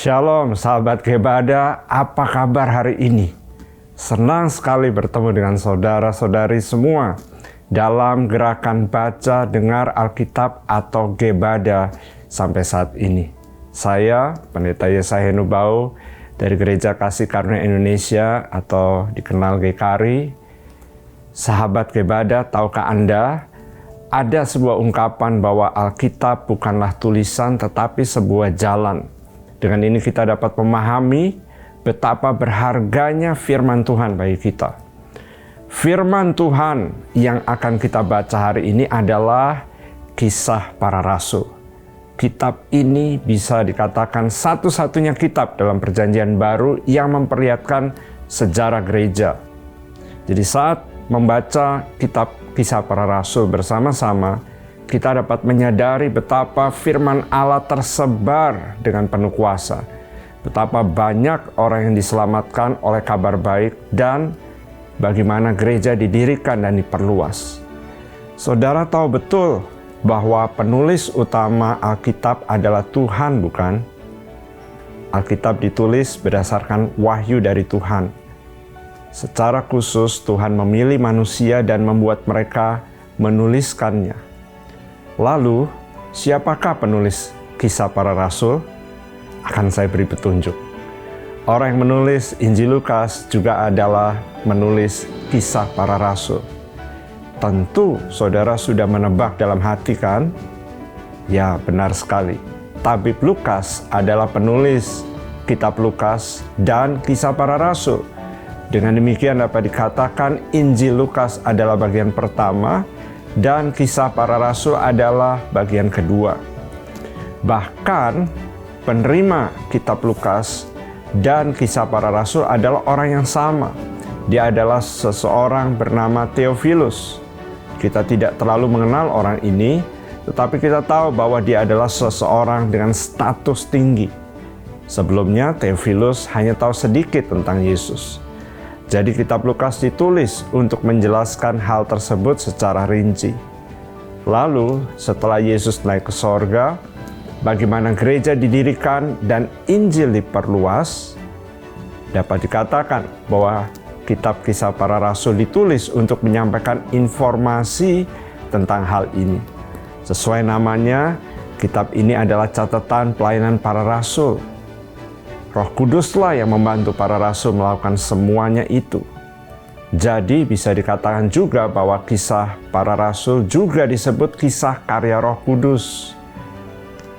Shalom sahabat Gebada, apa kabar hari ini? Senang sekali bertemu dengan saudara-saudari semua dalam gerakan baca dengar Alkitab atau Gebada sampai saat ini. Saya, Pendeta Yesaya Nubau dari Gereja Kasih Karunia Indonesia atau dikenal GKARI. Sahabat Gebada, tahukah Anda, ada sebuah ungkapan bahwa Alkitab bukanlah tulisan tetapi sebuah jalan. Dengan ini kita dapat memahami betapa berharganya firman Tuhan bagi kita. Firman Tuhan yang akan kita baca hari ini adalah Kisah Para Rasul. Kitab ini bisa dikatakan satu-satunya kitab dalam Perjanjian Baru yang memperlihatkan sejarah gereja. Jadi saat membaca kitab Kisah Para Rasul bersama-sama, kita dapat menyadari betapa firman Allah tersebar dengan penuh kuasa. Betapa banyak orang yang diselamatkan oleh kabar baik dan bagaimana gereja didirikan dan diperluas. Saudara tahu betul bahwa penulis utama Alkitab adalah Tuhan, bukan? Alkitab ditulis berdasarkan wahyu dari Tuhan. Secara khusus Tuhan memilih manusia dan membuat mereka menuliskannya. Lalu, siapakah penulis Kisah Para Rasul? Akan saya beri petunjuk. Orang yang menulis Injil Lukas juga adalah menulis Kisah Para Rasul. Tentu saudara sudah menebak dalam hati, kan? Ya, benar sekali. Tabib Lukas adalah penulis kitab Lukas dan Kisah Para Rasul. Dengan demikian dapat dikatakan Injil Lukas adalah bagian pertama dan Kisah Para Rasul adalah bagian kedua. Bahkan penerima kitab Lukas dan Kisah Para Rasul adalah orang yang sama. Dia adalah seseorang bernama Theophilus. Kita tidak terlalu mengenal orang ini, tetapi kita tahu bahwa dia adalah seseorang dengan status tinggi. Sebelumnya Theophilus hanya tahu sedikit tentang Yesus. Jadi kitab Lukas ditulis untuk menjelaskan hal tersebut secara rinci. Lalu setelah Yesus naik ke sorga, bagaimana gereja didirikan dan Injil diperluas, dapat dikatakan bahwa kitab Kisah Para Rasul ditulis untuk menyampaikan informasi tentang hal ini. Sesuai namanya, kitab ini adalah catatan pelayanan para rasul. Roh Kuduslah yang membantu para rasul melakukan semuanya itu. Jadi bisa dikatakan juga bahwa Kisah Para Rasul juga disebut kisah karya Roh Kudus.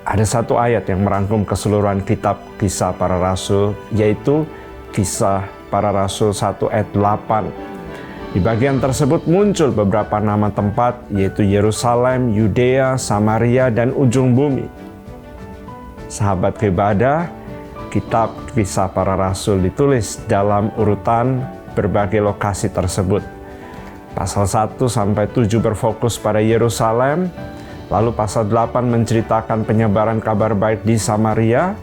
Ada satu ayat yang merangkum keseluruhan kitab Kisah Para Rasul, yaitu Kisah Para Rasul 1 ayat 8. Di bagian tersebut muncul beberapa nama tempat, yaitu Yerusalem, Yudea, Samaria, dan ujung bumi. Sahabat Gebada, kitab Kisah Para Rasul ditulis dalam urutan berbagai lokasi tersebut. Pasal 1 sampai 7 berfokus pada Yerusalem, lalu pasal 8 menceritakan penyebaran kabar baik di Samaria,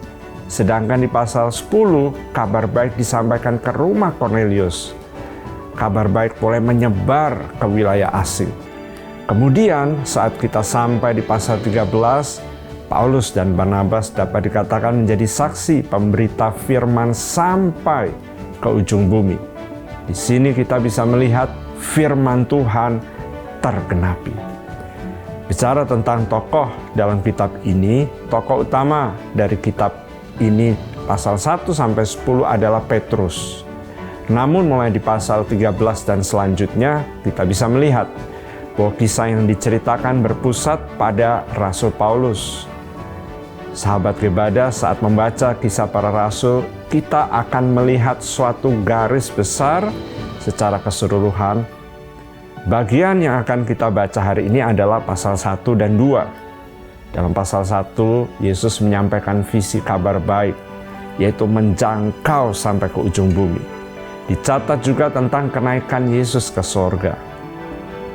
sedangkan di pasal 10 kabar baik disampaikan ke rumah Kornelius. Kabar baik boleh menyebar ke wilayah asing. Kemudian saat kita sampai di pasal 13, Paulus dan Barnabas dapat dikatakan menjadi saksi pemberita firman sampai ke ujung bumi. Di sini kita bisa melihat firman Tuhan tergenapi. Bicara tentang tokoh dalam kitab ini, tokoh utama dari kitab ini pasal 1 sampai 10 adalah Petrus. Namun mulai di pasal 13 dan selanjutnya kita bisa melihat bahwa kisah yang diceritakan berpusat pada Rasul Paulus. Sahabat Gebada, saat membaca Kisah Para Rasul, kita akan melihat suatu garis besar secara keseluruhan. Bagian yang akan kita baca hari ini adalah pasal 1 dan 2. Dalam pasal 1, Yesus menyampaikan visi kabar baik, yaitu menjangkau sampai ke ujung bumi. Dicatat juga tentang kenaikan Yesus ke sorga.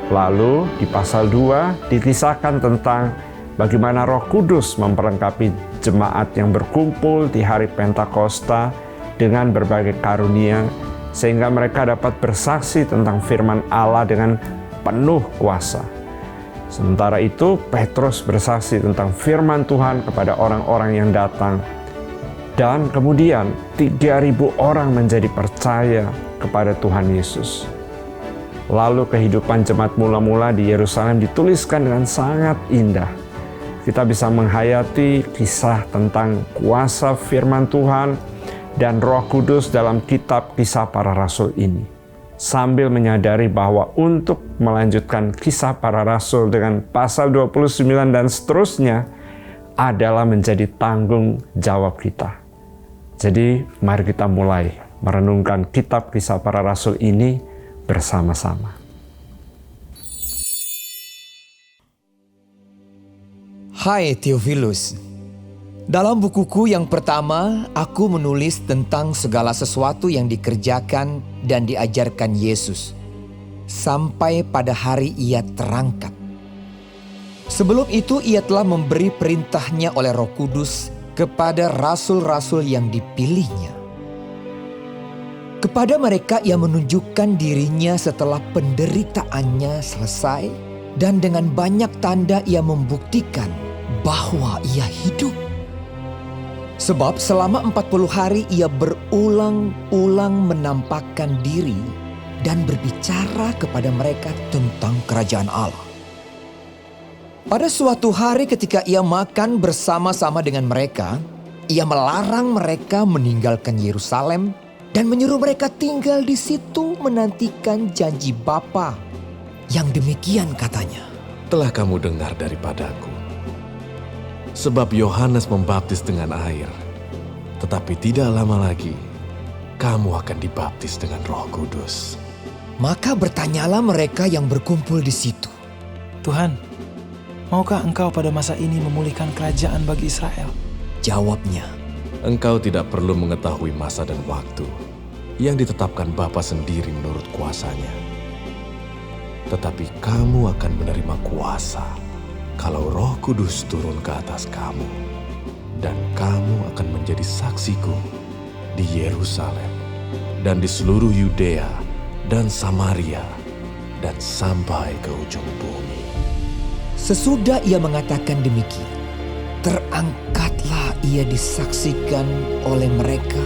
Lalu di pasal 2 dikisahkan tentang bagaimana Roh Kudus memperlengkapi jemaat yang berkumpul di hari Pentakosta dengan berbagai karunia, sehingga mereka dapat bersaksi tentang firman Allah dengan penuh kuasa. Sementara itu, Petrus bersaksi tentang firman Tuhan kepada orang-orang yang datang. Dan kemudian 3.000 orang menjadi percaya kepada Tuhan Yesus. Lalu kehidupan jemaat mula-mula di Yerusalem dituliskan dengan sangat indah. Kita bisa menghayati kisah tentang kuasa firman Tuhan dan Roh Kudus dalam kitab Kisah Para Rasul ini. Sambil menyadari bahwa untuk melanjutkan Kisah Para Rasul dengan pasal 29 dan seterusnya adalah menjadi tanggung jawab kita. Jadi mari kita mulai merenungkan kitab Kisah Para Rasul ini bersama-sama. Hai Theophilus, dalam bukuku yang pertama aku menulis tentang segala sesuatu yang dikerjakan dan diajarkan Yesus sampai pada hari ia terangkat. Sebelum itu ia telah memberi perintahnya oleh Roh Kudus kepada rasul-rasul yang dipilihnya. Kepada mereka ia menunjukkan dirinya setelah penderitaannya selesai, dan dengan banyak tanda ia membuktikan bahwa ia hidup. Sebab selama 40 hari ia berulang-ulang menampakkan diri dan berbicara kepada mereka tentang kerajaan Allah. Pada suatu hari ketika ia makan bersama-sama dengan mereka, ia melarang mereka meninggalkan Yerusalem dan menyuruh mereka tinggal di situ menantikan janji Bapa. Yang demikian katanya, telah kamu dengar daripadaku. Sebab Yohanes membaptis dengan air, tetapi tidak lama lagi kamu akan dibaptis dengan Roh Kudus. Maka bertanyalah mereka yang berkumpul di situ, Tuhan, maukah engkau pada masa ini memulihkan kerajaan bagi Israel? Jawabnya, Engkau tidak perlu mengetahui masa dan waktu yang ditetapkan Bapa sendiri menurut kuasanya. Tetapi kamu akan menerima kuasa kalau Roh Kudus turun ke atas kamu. Dan kamu akan menjadi saksiku di Yerusalem dan di seluruh Yudea dan Samaria dan sampai ke ujung bumi. sesudah ia mengatakan demikian, terangkatlah ia disaksikan oleh mereka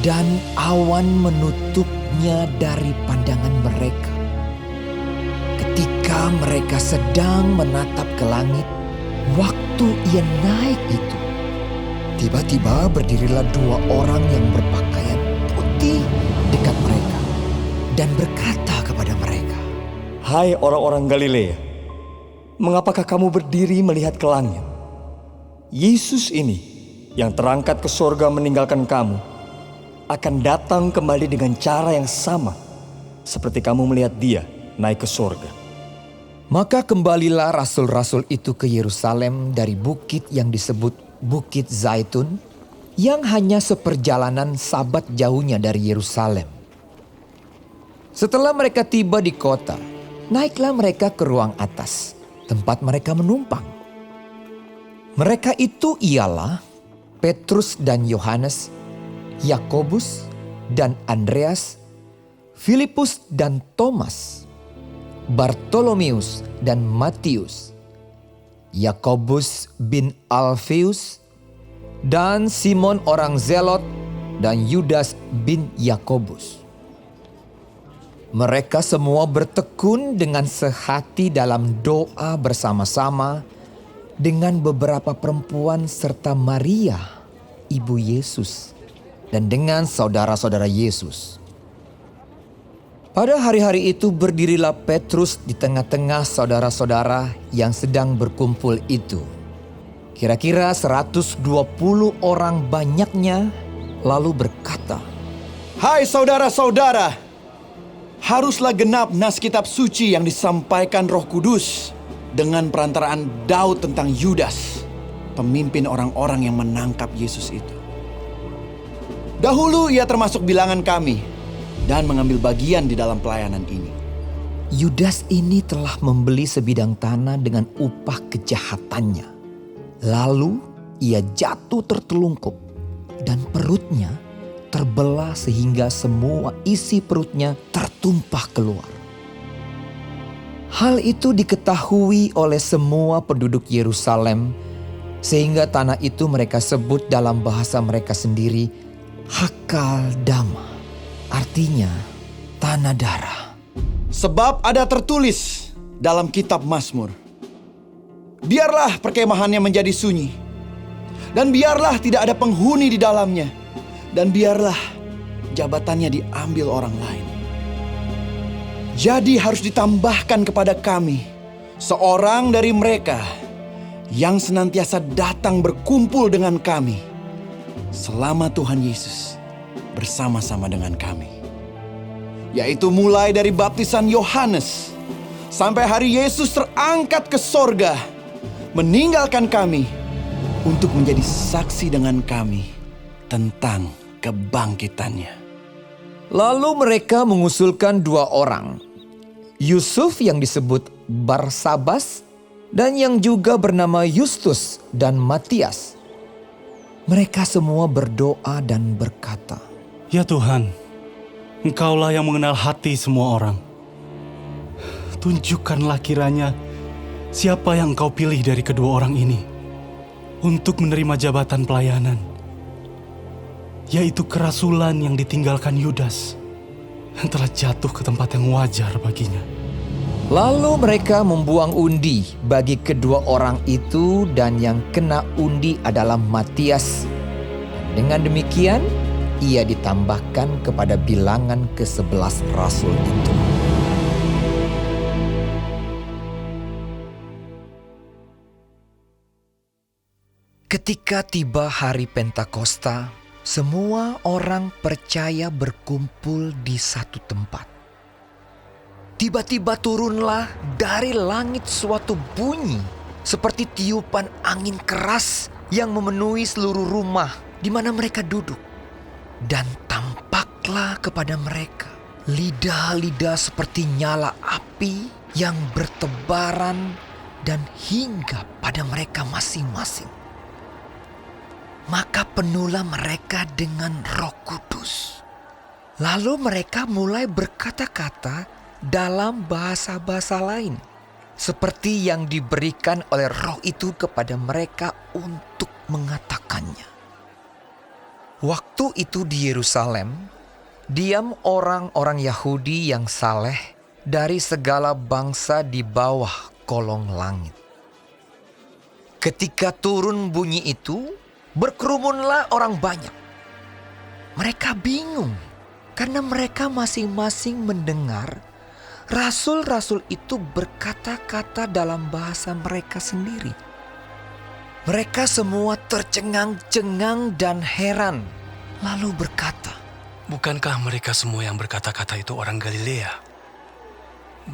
dan awan menutupnya dari pandangan mereka. Ketika mereka sedang menatap ke langit, waktu ia naik itu, tiba-tiba berdirilah 2 orang yang berpakaian putih dekat mereka dan berkata kepada mereka, Hai orang-orang Galilea, mengapakah kamu berdiri melihat ke langit? Yesus ini yang terangkat ke sorga meninggalkan kamu akan datang kembali dengan cara yang sama seperti kamu melihat dia naik ke sorga. Maka kembalilah rasul-rasul itu ke Yerusalem dari bukit yang disebut Bukit Zaitun, yang hanya seperjalanan sabat jauhnya dari Yerusalem. Setelah mereka tiba di kota, naiklah mereka ke ruang atas, tempat mereka menumpang. Mereka itu ialah Petrus dan Yohanes, Yakobus dan Andreas, Filipus dan Thomas, Bartolomeus dan Matius, Yakobus bin Alfeus, dan Simon orang Zelot, dan Yudas bin Yakobus. Mereka semua bertekun dengan sehati dalam doa bersama-sama dengan beberapa perempuan serta Maria, ibu Yesus, dan dengan saudara-saudara Yesus. Pada hari-hari itu berdirilah Petrus di tengah-tengah saudara-saudara yang sedang berkumpul itu. Kira-kira 120 orang banyaknya, lalu berkata, Hai saudara-saudara, haruslah genap nas kitab suci yang disampaikan Roh Kudus dengan perantaraan Daud tentang Yudas, pemimpin orang-orang yang menangkap Yesus itu. Dahulu ia termasuk bilangan kami dan mengambil bagian di dalam pelayanan ini. Yudas ini telah membeli sebidang tanah dengan upah kejahatannya. Lalu ia jatuh tertelungkup dan perutnya terbelah sehingga semua isi perutnya tertumpah keluar. Hal itu diketahui oleh semua penduduk Yerusalem Sehingga tanah itu mereka sebut dalam bahasa mereka sendiri Hakaldama, artinya tanah darah. Sebab ada tertulis dalam kitab Mazmur, biarlah perkemahannya menjadi sunyi, dan biarlah tidak ada penghuni di dalamnya, dan biarlah jabatannya diambil orang lain. Jadi harus ditambahkan kepada kami seorang dari mereka yang senantiasa datang berkumpul dengan kami selama Tuhan Yesus bersama-sama dengan kami. Yaitu mulai dari baptisan Yohanes sampai hari Yesus terangkat ke sorga, meninggalkan kami untuk menjadi saksi dengan kami tentang kebangkitannya. Lalu mereka mengusulkan 2 orang, Yusuf yang disebut Barsabas dan yang juga bernama Justus dan Matias. Mereka semua berdoa dan berkata, Ya Tuhan, Engkaulah yang mengenal hati semua orang. Tunjukkanlah kiranya siapa yang Engkau pilih dari kedua orang ini untuk menerima jabatan pelayanan, yaitu kerasulan yang ditinggalkan Yudas, yang telah jatuh ke tempat yang wajar baginya. Lalu mereka membuang undi bagi kedua orang itu, dan yang kena undi adalah Matias. Dengan demikian, ia ditambahkan kepada bilangan ke-11 rasul itu. Ketika tiba hari Pentakosta, semua orang percaya berkumpul di satu tempat. Tiba-tiba turunlah dari langit suatu bunyi seperti tiupan angin keras yang memenuhi seluruh rumah di mana mereka duduk. Dan tampaklah kepada mereka lidah-lidah seperti nyala api yang bertebaran dan hinggap pada mereka masing-masing. Maka penuhlah mereka dengan Roh Kudus. Lalu mereka mulai berkata-kata dalam bahasa-bahasa lain, seperti yang diberikan oleh Roh itu kepada mereka untuk mengatakannya. Waktu itu di Yerusalem, diam orang-orang Yahudi yang saleh dari segala bangsa di bawah kolong langit. Ketika turun bunyi itu, berkerumunlah orang banyak. Mereka bingung karena mereka masing-masing mendengar rasul-rasul itu berkata-kata dalam bahasa mereka sendiri. Mereka semua tercengang-cengang dan heran, lalu berkata, Bukankah mereka semua yang berkata-kata itu orang Galilea?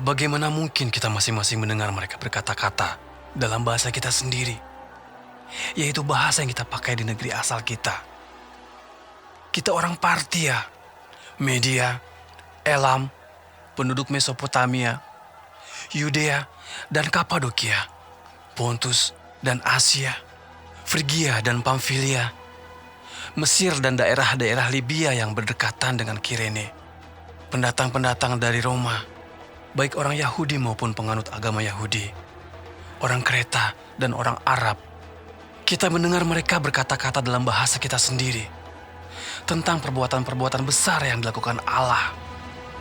Bagaimana mungkin kita masing-masing mendengar mereka berkata-kata dalam bahasa kita sendiri, yaitu bahasa yang kita pakai di negeri asal kita? Kita orang Partia, Media, Elam, penduduk Mesopotamia, Yudea dan Kapadokia, Pontus dan Asia, Frigia dan Pamfilia, Mesir dan daerah-daerah Libya yang berdekatan dengan Kirene, pendatang-pendatang dari Roma, baik orang Yahudi maupun penganut agama Yahudi, orang Kreta dan orang Arab. Kita mendengar mereka berkata-kata dalam bahasa kita sendiri tentang perbuatan-perbuatan besar yang dilakukan Allah.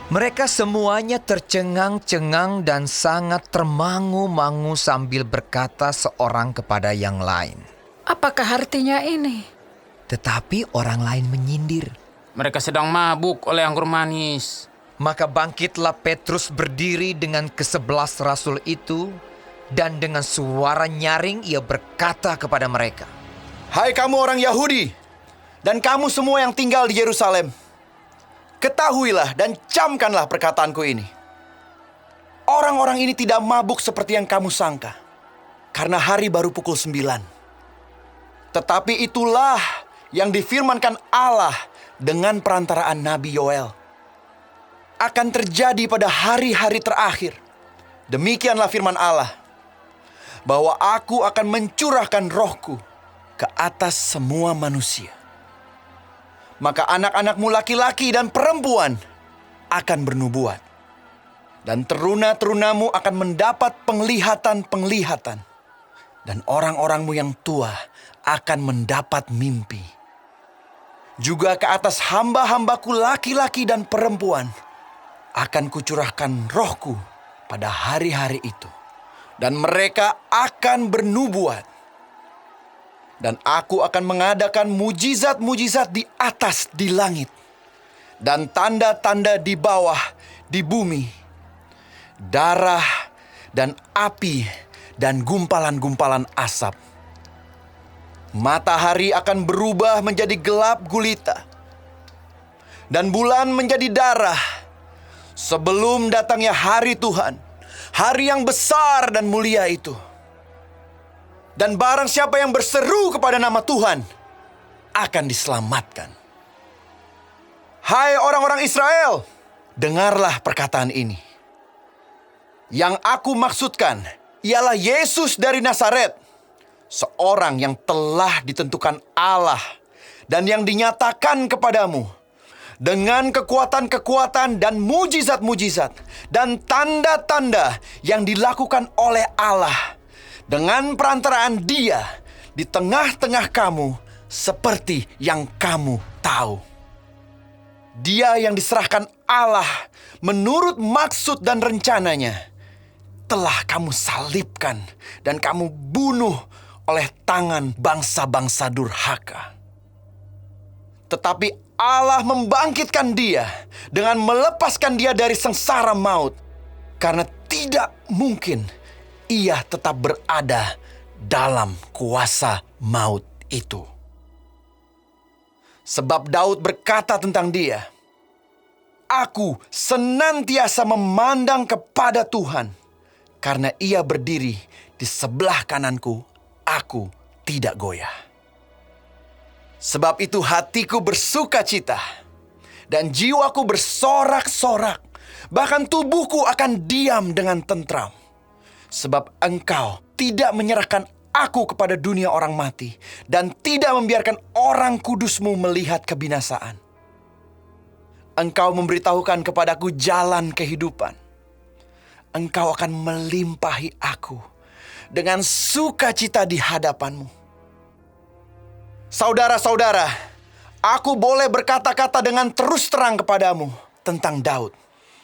Mereka semuanya tercengang-cengang dan sangat termangu-mangu sambil berkata seorang kepada yang lain, Apakah artinya ini? Tetapi orang lain menyindir. Mereka sedang mabuk oleh anggur manis. Maka bangkitlah Petrus berdiri dengan ke-11 rasul itu, dan dengan suara nyaring ia berkata kepada mereka, Hai kamu orang Yahudi, dan kamu semua yang tinggal di Yerusalem, ketahuilah dan camkanlah perkataanku ini. Orang-orang ini tidak mabuk seperti yang kamu sangka, karena hari baru pukul 9. Tetapi itulah yang difirmankan Allah dengan perantaraan Nabi Yoel. Akan terjadi pada hari-hari terakhir. Demikianlah firman Allah, bahwa aku akan mencurahkan rohku ke atas semua manusia. Maka anak-anakmu laki-laki dan perempuan akan bernubuat. Dan teruna-terunamu akan mendapat penglihatan-penglihatan. dan orang-orangmu yang tua akan mendapat mimpi. Juga ke atas hamba-hambaku laki-laki dan perempuan akan kucurahkan rohku pada hari-hari itu. Dan mereka akan bernubuat. Dan aku akan mengadakan mujizat-mujizat di atas di langit. Dan tanda-tanda di bawah di bumi. Darah dan api dan gumpalan-gumpalan asap. Matahari akan berubah menjadi gelap gulita. Dan bulan menjadi darah. Sebelum datangnya hari Tuhan, hari yang besar dan mulia itu. Dan barang siapa yang berseru kepada nama Tuhan akan diselamatkan. Hai orang-orang Israel, dengarlah perkataan ini. Yang aku maksudkan ialah Yesus dari Nazaret, seorang yang telah ditentukan Allah dan yang dinyatakan kepadamu dengan kekuatan-kekuatan dan mujizat-mujizat dan tanda-tanda yang dilakukan oleh Allah dengan perantaraan Dia di tengah-tengah kamu seperti yang kamu tahu. Dia yang diserahkan Allah menurut maksud dan rencananya telah kamu salibkan dan kamu bunuh oleh tangan bangsa-bangsa durhaka. Tetapi Allah membangkitkan dia dengan melepaskan dia dari sengsara maut, karena tidak mungkin ia tetap berada dalam kuasa maut itu. Sebab Daud berkata tentang dia, "Aku senantiasa memandang kepada Tuhan, karena ia berdiri di sebelah kananku, aku tidak goyah." Sebab itu hatiku bersuka cita, dan jiwaku bersorak-sorak, bahkan tubuhku akan diam dengan tentram. Sebab Engkau tidak menyerahkan aku kepada dunia orang mati, dan tidak membiarkan orang kudus-Mu melihat kebinasaan. Engkau memberitahukan kepadaku jalan kehidupan. Engkau akan melimpahi aku dengan sukacita di hadapan-Mu. Saudara-saudara, aku boleh berkata-kata dengan terus terang kepadamu tentang Daud,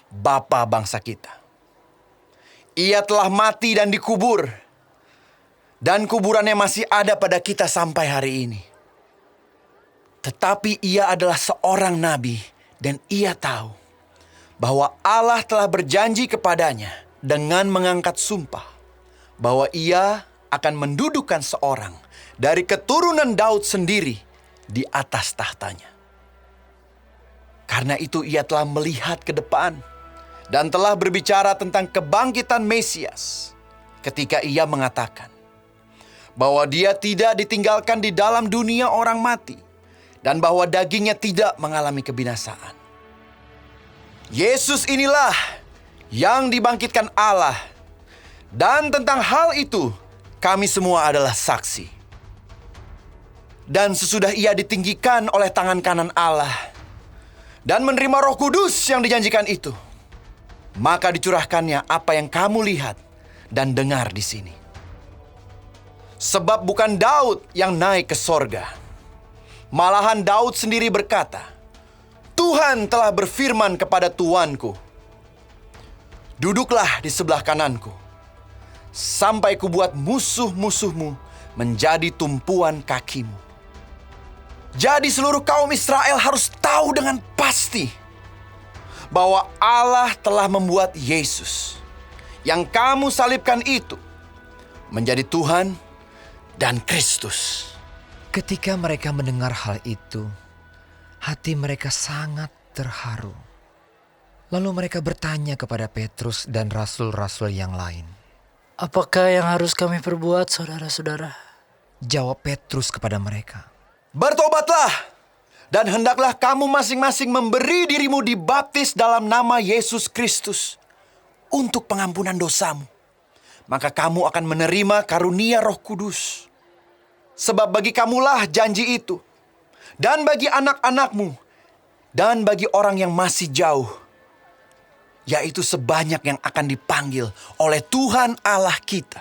bapa bangsa kita. Ia telah mati dan dikubur, dan kuburannya masih ada pada kita sampai hari ini. Tetapi ia adalah seorang nabi, dan ia tahu bahwa Allah telah berjanji kepadanya dengan mengangkat sumpah bahwa ia akan mendudukkan seorang dari keturunan Daud sendiri di atas tahtanya. Karena itu ia telah melihat ke depan dan telah berbicara tentang kebangkitan Mesias ketika ia mengatakan bahwa dia tidak ditinggalkan di dalam dunia orang mati dan bahwa dagingnya tidak mengalami kebinasaan. Yesus inilah yang dibangkitkan Allah, dan tentang hal itu kami semua adalah saksi. Dan sesudah ia ditinggikan oleh tangan kanan Allah dan menerima Roh Kudus yang dijanjikan itu, maka dicurahkannya apa yang kamu lihat dan dengar di sini. Sebab bukan Daud yang naik ke sorga, malahan Daud sendiri berkata, "Tuhan telah berfirman kepada Tuanku, duduklah di sebelah kananku, sampai kubuat musuh-musuhmu menjadi tumpuan kakimu." Jadi seluruh kaum Israel harus tahu dengan pasti bahwa Allah telah membuat Yesus yang kamu salibkan itu menjadi Tuhan dan Kristus. Ketika mereka mendengar hal itu, hati mereka sangat terharu. Lalu mereka bertanya kepada Petrus dan rasul-rasul yang lain. "Apakah yang harus kami perbuat, saudara-saudara?" Jawab Petrus kepada mereka, "Bertobatlah, dan hendaklah kamu masing-masing memberi dirimu dibaptis dalam nama Yesus Kristus untuk pengampunan dosamu. Maka kamu akan menerima karunia Roh Kudus. Sebab bagi kamulah janji itu, dan bagi anak-anakmu, dan bagi orang yang masih jauh, yaitu sebanyak yang akan dipanggil oleh Tuhan Allah kita.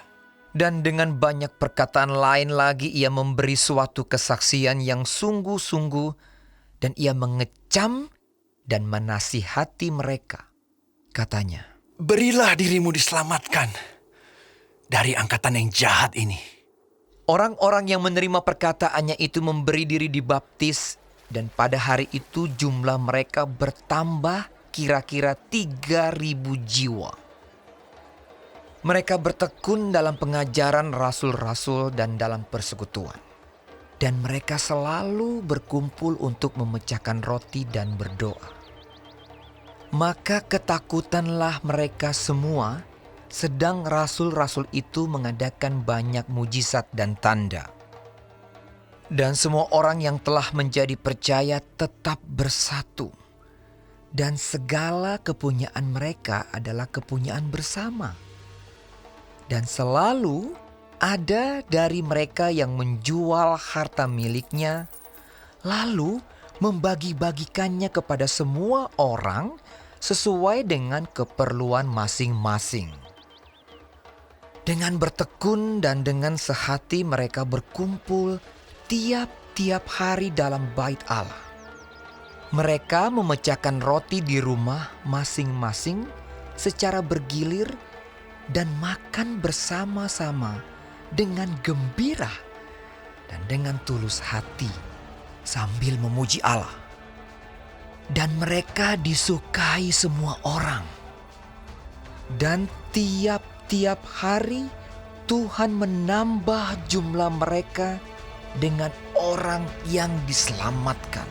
Dan dengan banyak perkataan lain lagi ia memberi suatu kesaksian yang sungguh-sungguh, dan ia mengecam dan menasihati mereka. Katanya, Berilah dirimu diselamatkan dari angkatan yang jahat ini. orang-orang yang menerima perkataannya itu memberi diri dibaptis, dan pada hari itu jumlah mereka bertambah kira-kira 3.000 jiwa. Mereka bertekun dalam pengajaran rasul-rasul dan dalam persekutuan. Dan mereka selalu berkumpul untuk memecahkan roti dan berdoa. Maka ketakutanlah mereka semua, sedang rasul-rasul itu mengadakan banyak mujizat dan tanda. Dan semua orang yang telah menjadi percaya tetap bersatu. Dan segala kepunyaan mereka adalah kepunyaan bersama. Dan selalu ada dari mereka yang menjual harta miliknya, lalu membagi-bagikannya kepada semua orang sesuai dengan keperluan masing-masing. Dengan bertekun dan dengan sehati mereka berkumpul tiap-tiap hari dalam bait Allah. Mereka memecahkan roti di rumah masing-masing secara bergilir dan makan bersama-sama dengan gembira dan dengan tulus hati sambil memuji Allah. Dan mereka disukai semua orang. Dan tiap-tiap hari Tuhan menambah jumlah mereka dengan orang yang diselamatkan.